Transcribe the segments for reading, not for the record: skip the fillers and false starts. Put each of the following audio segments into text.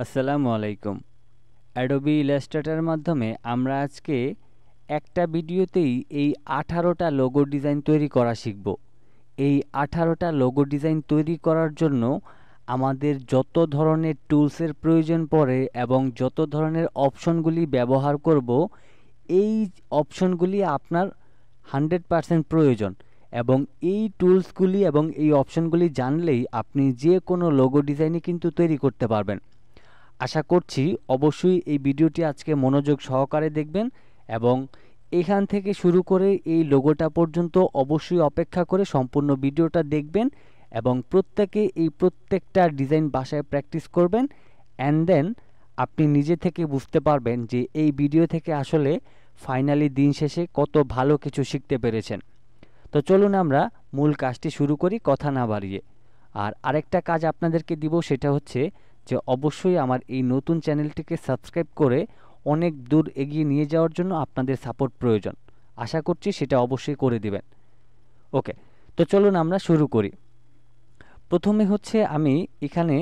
আসসালামু আলাইকুম। অ্যাডোবি ইলাস্ট্রেটরের মাধ্যমে আমরা আজকে একটা ভিডিওতেই এই 18টা লোগো ডিজাইন তৈরি করা শিখব। এই 18টা লোগো ডিজাইন তৈরি করার জন্য আমাদের যত ধরনের টুলসের প্রয়োজন পড়ে এবং যত ধরনের অপশনগুলি ব্যবহার করব, এই অপশনগুলি আপনার 100% প্রয়োজন এবং এই টুলসগুলি এবং এই অপশনগুলি জানলেই আপনি যে কোনো লোগো ডিজাইনই কিন্তু তৈরি করতে পারবেন। আশা করছি অবশ্যই এই ভিডিওটি আজকে মনোযোগ সহকারে দেখবেন এবং এখান থেকে শুরু করে এই লোগোটা পর্যন্ত অবশ্যই অপেক্ষা করে সম্পূর্ণ ভিডিওটা দেখবেন এবং প্রত্যেকটা ডিজাইন বাসায় প্র্যাকটিস করবেন। অ্যান্ড দেন আপনি নিজে থেকে বুঝতে পারবেন যে এই ভিডিও থেকে আসলে ফাইনালি দিন শেষে কত ভালো কিছু শিখতে পেরেছেন। তো চলুন আমরা মূল কাজটি শুরু করি কথা না বাড়িয়ে। আর আরেকটা কাজ আপনাদেরকে দিব, সেটা হচ্ছে যে অবশ্যই আমার এই নতুন চ্যানেলটিকে সাবস্ক্রাইব করে অনেক দূর এগিয়ে নিয়ে যাওয়ার জন্য আপনাদের সাপোর্ট প্রয়োজন। আশা করছি সেটা অবশ্যই করে দিবেন। ওকে, তো চলুন আমরা শুরু করি। প্রথমে হচ্ছে আমি এখানে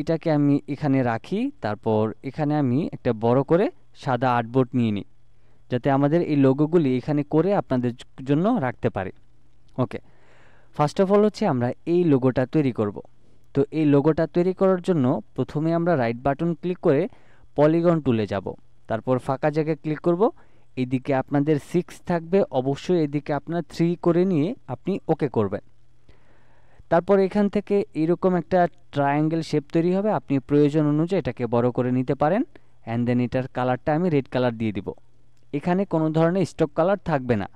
এটাকে আমি এখানে রাখি, তারপর এখানে আমি একটা বড় করে সাদা আর্টবোর্ড নিয়ে নিই, যাতে আমাদের এই লোগোগুলি এখানে করে আপনাদের জন্য রাখতে পারি। ওকে, ফার্স্ট অফ অল হচ্ছে আমরা এই লোগোটা তৈরি করব। তো এই লোগোটা তৈরি করার জন্য প্রথমে আমরা রাইট বাটন ক্লিক করে পলিগন টুলে যাব, তারপর ফাঁকা জায়গায় ক্লিক করব। এদিকে আপনাদের 6 থাকবে, অবশ্যই এদিকে আপনার 3 করে নিয়ে আপনি ওকে করবেন। তারপর এখান থেকে এরকম একটা ট্রায়াঙ্গেল শেপ তৈরি হবে, আপনি প্রয়োজন অনুযায়ী এটাকে বড় করে নিতে পারেন। অ্যান্ড দেন এটার কালারটা আমি রেড কালার দিয়ে দিব। এখানে কোনো ধরনের স্টক কালার থাকবে না।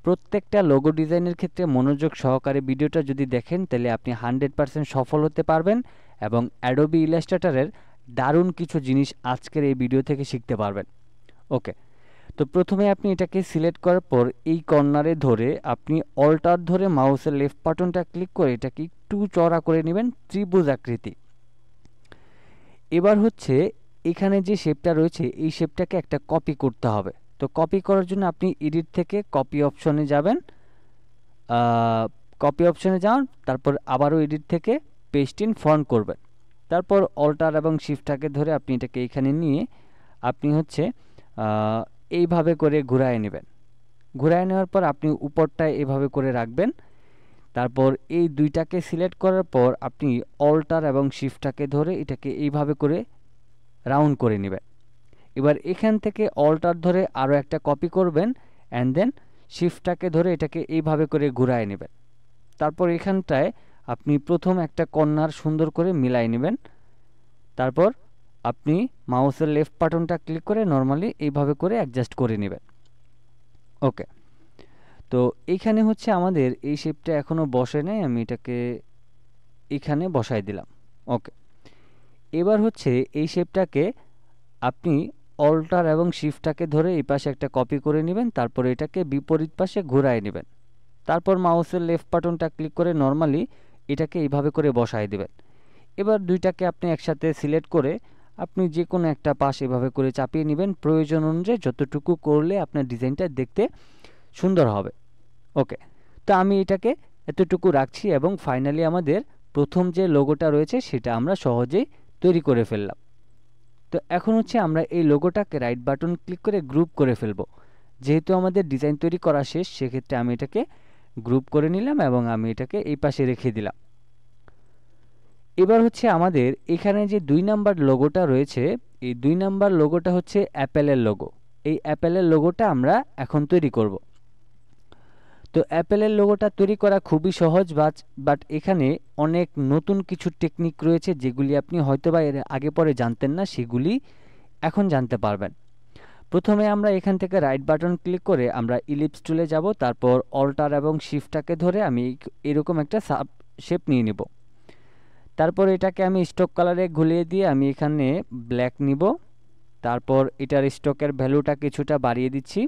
প্রত্যেকটা লোগো ডিজাইনের ক্ষেত্রে মনোযোগ সহকারে ভিডিওটা যদি দেখেন, তাহলে আপনি 100% সফল হতে পারবেন এবং অ্যাডোবি ইলাস্ট্রেটরের দারুণ কিছু জিনিস আজকের এই ভিডিও থেকে শিখতে পারবেন। ওকে, তো প্রথমে আপনি এটাকে সিলেক্ট করার পর এই কর্নারে ধরে আপনি অল্টার ধরে মাউসের লেফট বাটনটা ক্লিক করে এটাকে একটু চড়া করে নেবেন, ত্রিভুজ আকৃতি। এবার হচ্ছে এখানে যে শেপটা রয়েছে এই শেপটাকে একটা কপি করতে হবে। তো কপি করার জন্য আপনি এডিট থেকে কপি অপশনে যাবেন, কপি অপশনে যান, তারপর আবারও এডিট থেকে পেস্ট ইন ফন্ট করবেন। তারপর অল্টার এবং শিফটটাকে ধরে আপনি এটাকে এইখানে নিয়ে আপনি হচ্ছে এইভাবে করে ঘুরায় নেবেন। ঘুরায় নেওয়ার পর আপনি উপরটায় এভাবে করে রাখবেন। তারপর এই দুইটাকে সিলেক্ট করার পর আপনি অল্টার এবং শিফটটাকে ধরে এটাকে এইভাবে করে রাউন্ড করে নেবেন। এবার এখান থেকে অল্টার ধরে আরও একটা কপি করবেন, অ্যান্ড দেন শিফটটাকে ধরে এটাকে এইভাবে করে ঘুরায় নেবেন। তারপর এখানটায় আপনি প্রথম একটা কর্নার সুন্দর করে মিলাই নেবেন। তারপর আপনি মাউসের লেফট বাটনটা ক্লিক করে নর্মালি এইভাবে করে অ্যাডজাস্ট করে নেবেন। ওকে, তো এইখানে হচ্ছে আমাদের এই শেপটা এখনও বসে নেই, আমি এটাকে এখানে বসাই দিলাম। ওকে, এবার হচ্ছে এই শেপটাকে আপনি অল্টার এবং শিফটটাকে ধরে এই পাশে একটা কপি করে নেবেন, তারপর এটাকে বিপরীত পাশে ঘুরায় নেবেন। তারপর মাউসের লেফট বাটনটা ক্লিক করে নর্মালি এটাকে এইভাবে করে বসায় দেবেন। এবার দুইটাকে আপনি একসাথে সিলেক্ট করে আপনি যে কোনো একটা পাশ এভাবে করে চাপিয়ে নেবেন, প্রয়োজন অনুযায়ী যতটুকু করলে আপনার ডিজাইনটা দেখতে সুন্দর হবে। ওকে, তো আমি এটাকে এতটুকু রাখছি এবং ফাইনালি আমাদের প্রথম যে লোগোটা রয়েছে সেটা আমরা সহজেই তৈরি করে ফেললাম। তো এখন হচ্ছে আমরা এই লোগোটাকে রাইট বাটন ক্লিক করে গ্রুপ করে ফেলবো। যেহেতু আমাদের ডিজাইন তৈরি করা শেষ, সেক্ষেত্রে আমি এটাকে গ্রুপ করে নিলাম এবং আমি এটাকে এই পাশে রেখে দিলাম। এবার হচ্ছে আমাদের এখানে যে 2 নাম্বার লোগোটা রয়েছে, এই 2 নাম্বার লোগোটা হচ্ছে অ্যাপেলের লোগো। এই অ্যাপেলের লোগোটা আমরা এখন তৈরি করব। তো অ্যাপেলের লোগোটা তৈরি করা খুবই সহজ, বাট এখানে অনেক নতুন কিছু টেকনিক রয়েছে যেগুলি আপনি হয়তোবা এর আগে পরে জানতেন না, সেগুলি এখন জানতে পারবেন। প্রথমে আমরা এখান থেকে রাইট বাটন ক্লিক করে আমরা ইলিপস টুলে যাব, তারপর অল্টার এবং শিফটটাকে ধরে আমি এরকম একটা শেপ নিয়ে নিব। তারপর এটাকে আমি স্টক কালারে ঘুরিয়ে দিয়ে আমি এখানে ব্ল্যাক নিব। তারপর এটার স্টকের ভ্যালুটা কিছুটা বাড়িয়ে দিচ্ছি।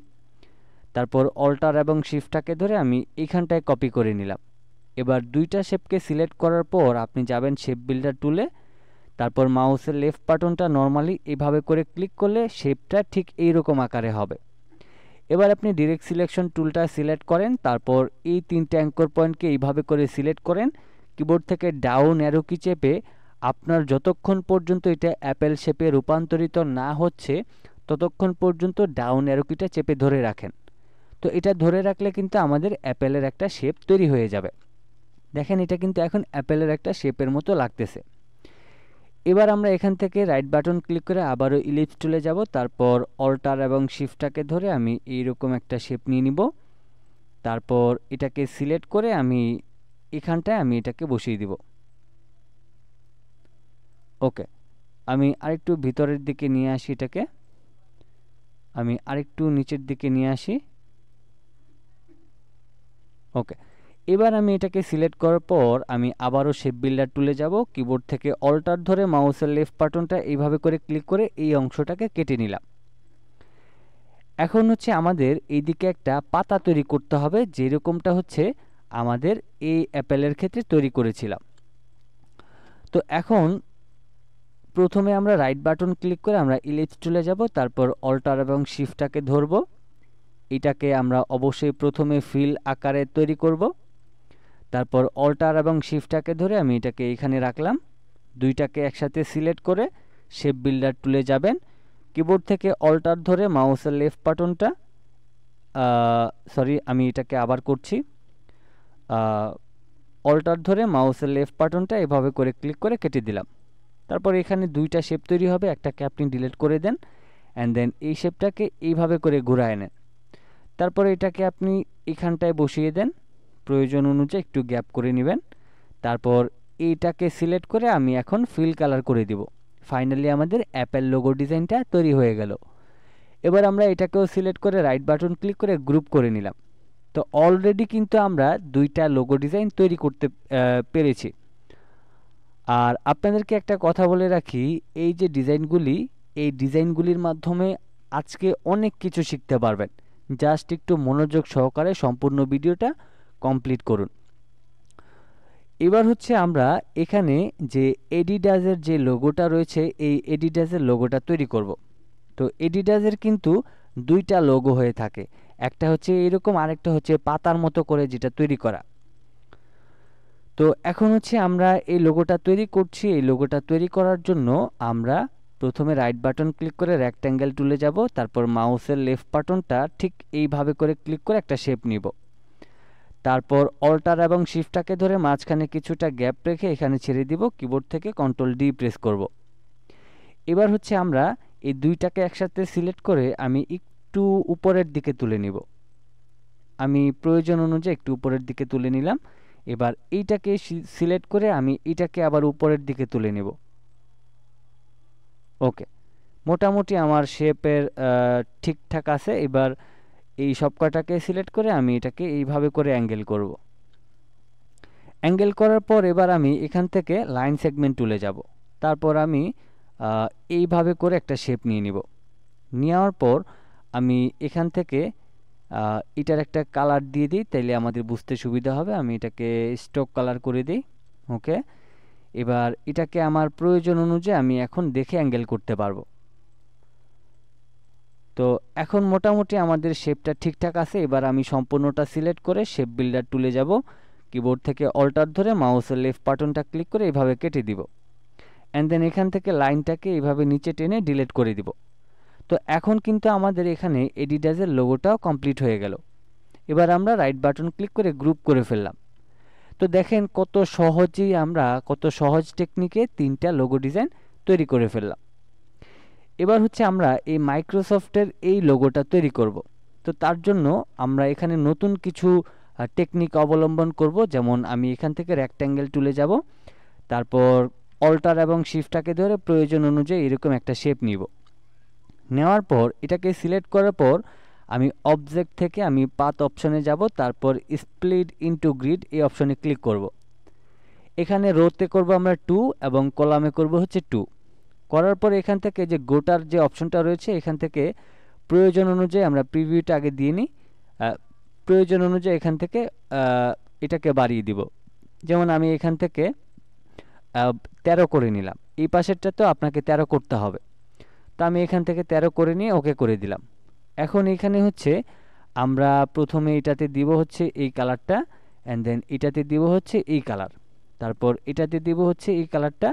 তারপর অল্টার এবং শিফটটাকে ধরে আমি এইখানটায় কপি করে নিলাম। এবার দুইটা শেপকে সিলেক্ট করার পর আপনি যাবেন শেপ বিল্ডার টুলে, তারপর মাউসের লেফট বাটনটা নর্মালি এইভাবে করে ক্লিক করলে শেপটা ঠিক এইরকম আকারে হবে। এবার আপনি ডিরেক্ট সিলেকশন টুলটা সিলেক্ট করেন, তারপর এই 3টে অ্যাঙ্কর পয়েন্টকে এইভাবে করে সিলেক্ট করেন। কিবোর্ড থেকে ডাউন অ্যারো কি চেপে আপনার যতক্ষণ পর্যন্ত এটা অ্যাপেল শেপে রূপান্তরিত না হচ্ছে ততক্ষণ পর্যন্ত ডাউন অ্যারো কিটা চেপে ধরে রাখেন। তো এটা ধরে রাখলে কিন্তু আমাদের অ্যাপেলের একটা শেপ তৈরি হয়ে যাবে। দেখেন এটা কিন্তু এখন অ্যাপেলের একটা শেপের মতো লাগতেছে। এবার আমরা এখান থেকে রাইট বাটন ক্লিক করে আবারও ইলিপস টুলে যাব, তারপর অল্টার এবং শিফটটাকে ধরে আমি এইরকম একটা শেপ নিয়ে নিব। তারপর এটাকে সিলেক্ট করে আমি এখানটায় আমি এটাকে বসিয়ে দিব। ওকে, আমি আরেকটু ভিতরের দিকে নিয়ে আসি, এটাকে আমি আরেকটু নিচের দিকে নিয়ে আসি। ওকে, এবার আমি এটাকে সিলেক্ট করার পর আমি আবারও শেপ বিল্ডার টুলে যাব, কিবোর্ড থেকে অল্টার ধরে মাউসের লেফট বাটনটা এইভাবে করে ক্লিক করে এই অংশটাকে কেটে নিলাম। এখন হচ্ছে আমাদের এইদিকে একটা পাতা তৈরি করতে হবে, যেরকমটা হচ্ছে আমাদের এই অ্যাপেলের ক্ষেত্রে তৈরি করেছিলাম। তো এখন প্রথমে আমরা রাইট বাটন ক্লিক করে আমরা ইলিপস টুলে যাব, তারপর অল্টার এবং শিফটটাকে ধরব। এটাকে আমরা অবশ্যই প্রথমে ফিল আকারে তৈরি করব। তারপর অল্টার এবং শিফটটাকে ধরে আমি এটাকে এখানে রাখলাম। দুইটাকে একসাথে সিলেক্ট করে শেপ বিল্ডার টুলে যাবেন, কিবোর্ড থেকে অল্টার ধরে মাউসের লেফট বাটনটা আমি এটাকে আবার করছি, অল্টার ধরে মাউসের লেফট বাটনটা এভাবে করে ক্লিক করে কেটে দিলাম। তারপর এখানে দুইটা শেপ তৈরি হবে, একটাকে আপনি ডিলিট করে দেন অ্যান্ড দেন এই শেপটাকে এইভাবে করে ঘুরায় নেন। তারপর এটাকে আপনি এখানটায় বসিয়ে দেন, প্রয়োজন অনুযায়ী একটু গ্যাপ করে নেবেন। তারপর এইটাকে সিলেক্ট করে আমি এখন ফিল কালার করে দিব। ফাইনালি আমাদের অ্যাপেল লোগো ডিজাইনটা তৈরি হয়ে গেল। এবার আমরা এটাকেও সিলেক্ট করে রাইট বাটন ক্লিক করে গ্রুপ করে নিলাম। তো অলরেডি কিন্তু আমরা দুইটা লোগো ডিজাইন তৈরি করতে পেরেছি। আর আপনাদেরকে একটা কথা বলে রাখি, এই যে ডিজাইনগুলি, এই ডিজাইনগুলির মাধ্যমে আজকে অনেক কিছু শিখতে পারবেন। জাস্ট একটু মনোযোগ সহকারে সম্পূর্ণ ভিডিওটা কমপ্লিট করুন। এবার হচ্ছে আমরা এখানে যে এডিডাসের যে লোগোটা রয়েছে এই এডিডাসের লোগোটা তৈরি করব। তো এডিডাসের কিন্তু দুইটা লোগো হয়ে থাকে, একটা হচ্ছে এরকম, আরেকটা হচ্ছে পাতার মতো করে যেটা তৈরি করা। তো এখন হচ্ছে আমরা এই লোগোটা তৈরি করছি। এই লোগোটা তৈরি করার জন্য আমরা প্রথমে রাইট বাটন ক্লিক করে রেক্ট্যাঙ্গেল টুলে যাব, তারপর মাউসের লেফট বাটনটা ঠিক এইভাবে করে ক্লিক করে একটা শেপ নিব। তারপর অল্টার এবং শিফটটাকে ধরে মাঝখানে কিছুটা গ্যাপ রেখে এখানে ছেড়ে দিব, কিবোর্ড থেকে কন্ট্রোল ডি প্রেস করব। এবার হচ্ছে আমরা এই দুইটাকে একসাথে সিলেক্ট করে আমি একটু উপরের দিকে তুলে নিব। আমি প্রয়োজন অনুযায়ী একটু উপরের দিকে তুলে নিলাম। এবার এইটাকে সিলেক্ট করে আমি এটাকে আবার উপরের দিকে তুলে নেব। ওকে, মোটামুটি আমার শেপের ঠিকঠাক আছে। এবার এই সবকটাকে সিলেক্ট করে আমি এটাকে এইভাবে করে অ্যাঙ্গেল করব। অ্যাঙ্গেল করার পর এবার আমি এখান থেকে লাইন সেগমেন্ট তুলে যাব। তারপর আমি এইভাবে করে একটা শেপ নিয়ে নিব। নেওয়ার পর আমি এখান থেকে এটার একটা কালার দিয়ে দিই, তাইলে আমাদের বুঝতে সুবিধা হবে। আমি এটাকে স্টক কালার করে দিই। ওকে, এবার এটাকে আমার প্রয়োজন অনুযায়ী আমি এখন দেখে অ্যাঙ্গেল করতে পারবো। তো এখন মোটামুটি আমাদের শেপটা ঠিকঠাক আছে। এবার আমি সম্পূর্ণটা সিলেক্ট করে শেপ বিল্ডার টুলে যাব, কিবোর্ড থেকে অল্টার ধরে মাউসের লেফট বাটনটা ক্লিক করে এইভাবে কেটে দিব অ্যান্ড দেন এখান থেকে লাইনটাকে এইভাবে নিচে টেনে ডিলিট করে দিব। তো এখন কিন্তু আমাদের এখানে এডিডাসের লোগোটাও কমপ্লিট হয়ে গেল। এবার আমরা রাইট বাটন ক্লিক করে গ্রুপ করে ফেললাম। তো দেখেন কত সহজেই আমরা কত সহজ টেকনিকে তিনটা লোগো ডিজাইন তৈরি করে ফেললাম। এবার হচ্ছে আমরা এই মাইক্রোসফটের এই লোগোটা তৈরি করব। তো তার জন্য আমরা এখানে নতুন কিছু টেকনিক অবলম্বন করব। যেমন আমি এখান থেকে রেক্ট্যাঙ্গেল টুলে যাব, তারপর অল্টার এবং শিফটটাকে ধরে প্রয়োজন অনুযায়ী এরকম একটা শেপ নিব। নেওয়ার পর এটাকে সিলেক্ট করার পর আমি অবজেক্ট থেকে আমি পাথ অপশনে যাব, তারপর স্প্লিট ইনটু গ্রিড এই অপশনে ক্লিক করব। এখানে রোতে করব আমরা 2 এবং কলামে করব হচ্ছে 2। করার পর এখান থেকে যে গোটার যে অপশনটা রয়েছে এখান থেকে প্রয়োজন অনুযায়ী আমরা প্রিভিউটা আগে দিয়ে নিই। প্রয়োজন অনুযায়ী এখান থেকে এটাকে বাড়িয়ে দিব। যেমন আমি এখান থেকে 13 করে নিলাম, এই পাশেরটা তো আপনাকে 13 করতে হবে। তো আমি এখান থেকে 13 করে নিয়ে ওকে করে দিলাম। এখন এখানে হচ্ছে আমরা প্রথমে এটাতে দিব হচ্ছে এই কালারটা অ্যান্ড দেন এটাতে দিব হচ্ছে এই কালার, তারপর এটাতে দিব হচ্ছে এই কালারটা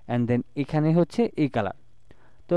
অ্যান্ড দেন এখানে হচ্ছে এই কালার। তো